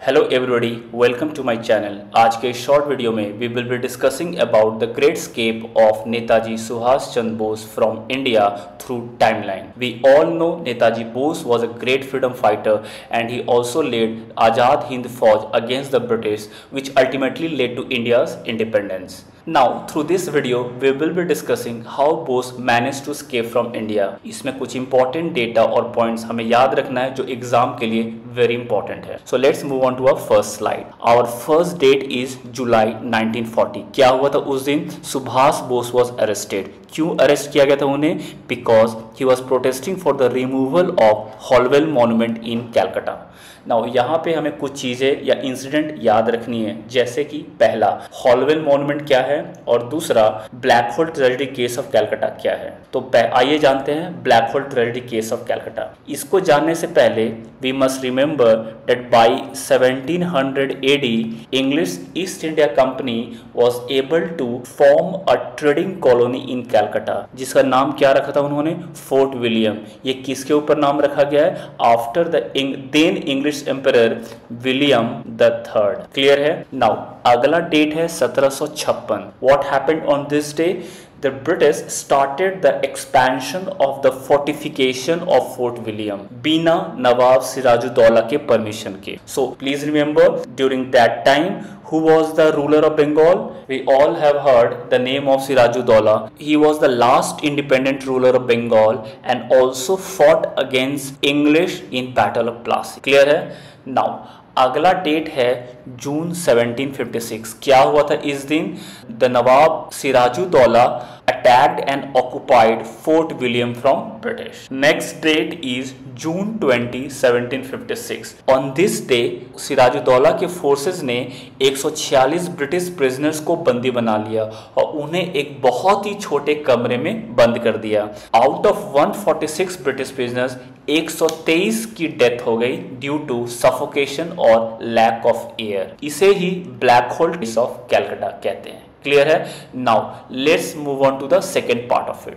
Hello everybody, welcome to my channel. आज के short video में we will be discussing about the great escape of Netaji Subhash Chandra Bose from India through timeline. We all know Netaji Bose was a great freedom fighter and he also led Azad Hind Fauj against the British, which ultimately led to India's independence. Now through this video we will be discussing how Bose managed to escape from India. इसमें कुछ important data और points हमें याद रखना है जो exam के लिए very important है. So let's move on to our first slide. Our first date is July 1940. क्या हुआ था उस दिन? Subhash Bose was arrested. क्यों अरेस्ट किया गया था उन्हें? Because he was protesting for the removal of Holwell Monument in Calcutta. Now यहाँ पे हमें कुछ चीज़ें या इंसिडेंट याद रखनी है, जैसे कि पहला हॉलवेल मॉन्यूमेंट क्या है और दूसरा black hole tragedy case of Calcutta क्या है। तो आइए जानते हैं black hole tragedy case of Calcutta. इसको जानने से पहले we must remember that by 1700 AD English East India Company was able to form a trading colony in Calcutta, जिसका नाम क्या रखा था उन्होंने? Fort William. ये किसके ऊपर नाम रखा गया है? After the then English emperor William the third. Clear है? नाउ अगला डेट है 1756। What happened on this day? The British started the expansion of the fortification of Fort William बिना नवाब सिराजुद्दौला के परमिशन के। So please remember during that time who was the ruler of Bengal? We all have heard the name of Sirajuddaulah. He was the last independent ruler of Bengal and also fought against English in Battle of Plassey. Clear है? Now अगला date है June 1756। क्या हुआ था इस दिन? The Nawab Sirajuddaulah attacked and occupied Fort William from British. Next date is June 20, 1756. On this day, Siraj-ud-Daulah के forces ने 146 ब्रिटिश प्रिजनर्स को बंदी बना लिया और उन्हें एक बहुत ही छोटे कमरे में बंद कर दिया। आउट ऑफ 146 ब्रिटिश प्रिजनर्स 123 की डेथ हो गई ड्यू टू सफोकेशन और लैक ऑफ एयर। इसे ही black hole case of Calcutta कहते हैं। क्लियर है? Now let's move on to the second part of it.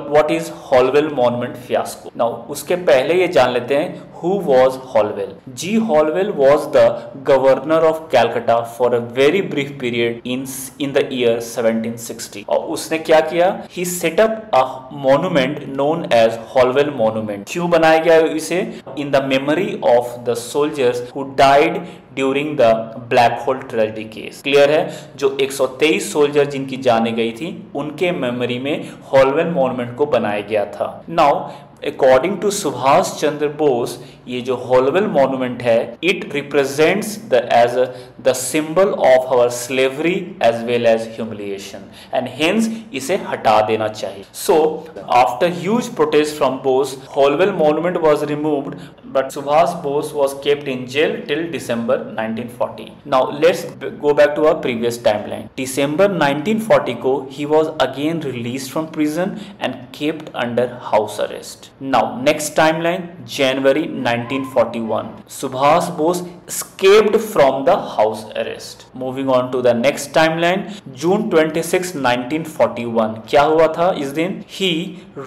What is Holwell monument fiasco? Now उसके पहले ये जान लेते हैं हु वॉज हॉलवेल। जी Holwell was the governor of Calcutta for a very brief period in the year 1760। और उसने क्या किया? He set up a monument known as Holwell monument. क्यों बनाया गया इसे? In the memory of the soldiers who died during the black hole tragedy case. Clear है? जो 123 सोल्जर जिनकी जाने गई थी उनके मेमोरी में हॉलवेल मॉन्यूमेंट को बनाया गया था। Now according to Subhash Chandra Bose ये जो हॉलवेल मॉन्यूमेंट है it represents the symbol of our slavery as well as humiliation and hence इसे हटा देना चाहिए। So after huge protest from Bose Holwell monument was removed but Subhash Bose was kept in jail till December 1940. Now let's go back to our previous timeline. December 1940 को he was again released from prison and kept under house arrest. Now next timeline January 1941. Subhas Bose escaped from the house arrest. Moving on to the next timeline June 26, 1941. क्या हुआ था इस दिन? He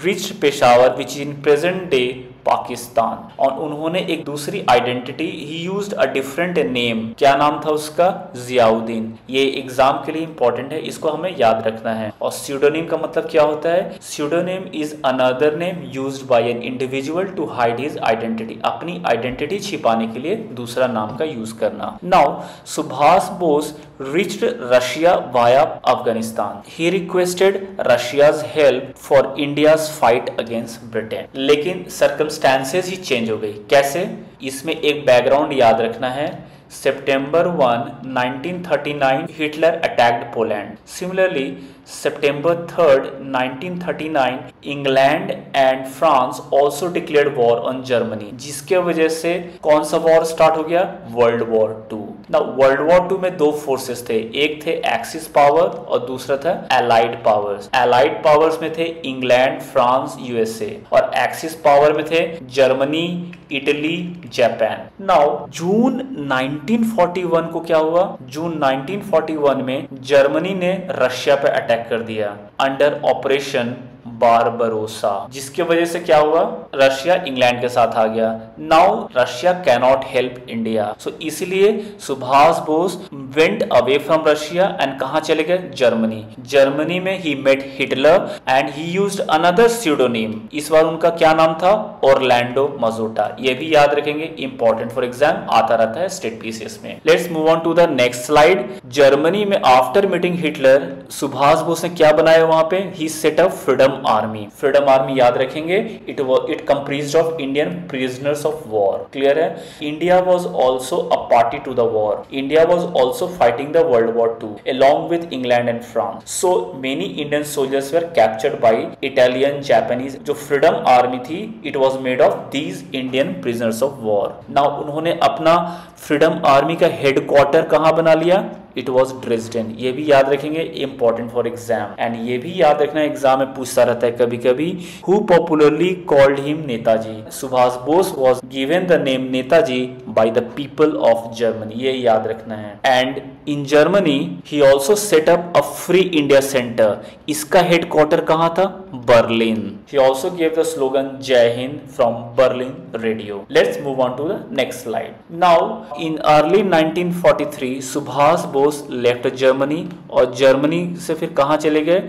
reached Peshawar which is in present day Pakistan और उन्होंने एक दूसरी identity he used a different name. क्या नाम था उसका? जियाउद्दीन। ये एग्जाम के लिए इंपॉर्टेंट है, इसको हमें याद रखना है। और स्यूडोनिम का मतलब क्या होता है? Pseudonym is another name used by an individual to hide his identity. अपनी आइडेंटिटी छिपाने के लिए दूसरा नाम का यूज करना। Now Subhash Bose reached Russia via Afghanistan. He requested Russia's help for India's fight against Britain. लेकिन circumstances ही चेंज हो गई। कैसे? इसमें एक बैकग्राउंड याद रखना है। September 1, 1939 Hitler attacked Poland. Similarly, September 3rd, 1939 England and France also declared war on Germany, जिसके वजह से कौन सा वॉर स्टार्ट हो गया? World war 2। ना वर्ल्ड वॉर 2 में दो फोर्सेस थे, एक थे एक्सिस पावर और दूसरा था एलाइड पावर्स। एलाइड पावर्स में थे इंग्लैंड, फ्रांस, यूएसए और एक्सिस पावर में थे जर्मनी, इटली, जापान। नाउ जून 1941 को क्या हुआ? जून 1941 में जर्मनी ने रशिया पे अटैक कर दिया अंडर ऑपरेशन बारबरोसा, जिसके वजह से क्या हुआ, रशिया इंग्लैंड के साथ आ गया। Now Russia cannot help India, so इसलिए Subhash Bose went away from Russia and कहां चले गए, जर्मनी। जर्मनी में he met Hitler and he used another pseudonym. इस बार उनका क्या नाम था, ऑरलैंडो मजोटा। ये भी याद रखेंगे, इंपॉर्टेंट फॉर एग्जाम, आता रहता है स्टेट पीसीएस में। Let's move on to the next slide. Germany में after meeting Hitler, Subhash Bose ने क्या बनाया वहां पे, he set up freedom army. Freedom army याद रखेंगे, it comprised of Indian prisoners of war. Clear है। India was also a party to the war. India was also fighting the world war II along with England and France. So many Indian soldiers were captured by Italian, Japanese. जो freedom army थी, it was made of these Indian prisoners of war. Now उन्होंने अपना freedom army का headquarter कहां बना लिया, it was Dresden. ये भी याद रखेंगे, इंपॉर्टेंट फॉर एग्जाम। एंड ये भी याद रखना, एग्जाम में पूछता रहता है कभी कभी, who popularly called him Netaji. Subhash Bose was given the name Netaji by the people of Germany, ये याद रखना है। And in Germany he also set up a free India centre. इसका हेडक्वार्टर कहां था, Berlin. He also give the slogan Jai Hind from Berlin radio. Let's move on to the next slide. Now in early 1943 Subhash Bose left Germany, और Germany से फिर कहां चले गए,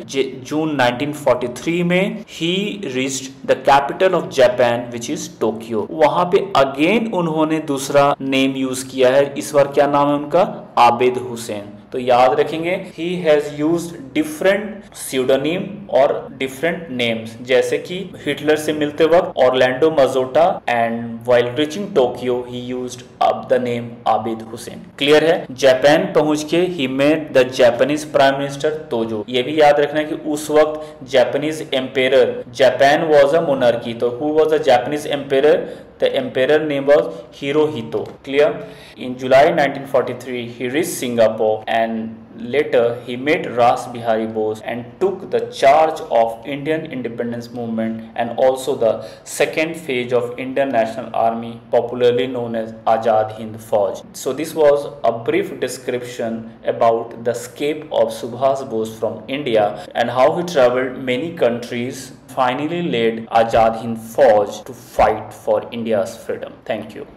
जून 1943 में ही reached the capital of Japan which is Tokyo. वहां पे अगेन उन्होंने दूसरा नेम यूज किया है, इस बार क्या नाम है उनका, आबिद हुसैन। तो याद रखेंगे, he has used different pseudonym और डिफरेंट नेम्स, जैसे कि हिटलर से मिलते वक्त Orlando Mazzotta and while reaching Tokyo he used अब the name Abid Hussain. Clear है। जापान पहुंच के he met the Japanese prime minister Tojo. ये भी याद रखना है कि उस वक्त Japanese emperor, Japan was a monarchy, तो who was the Japanese emperor, the emperor name was Hirohito. Clear. In July 1943 he reached Singapore and later he met Ras Bihari Bose and took the charge of Indian independence movement and also the second phase of Indian National Army, popularly known as Azad Hind Fauj. So this was a brief description about the escape of Subhas Bose from India and how he traveled many countries, finally led Azad Hind Fauj to fight for India's freedom. Thank you.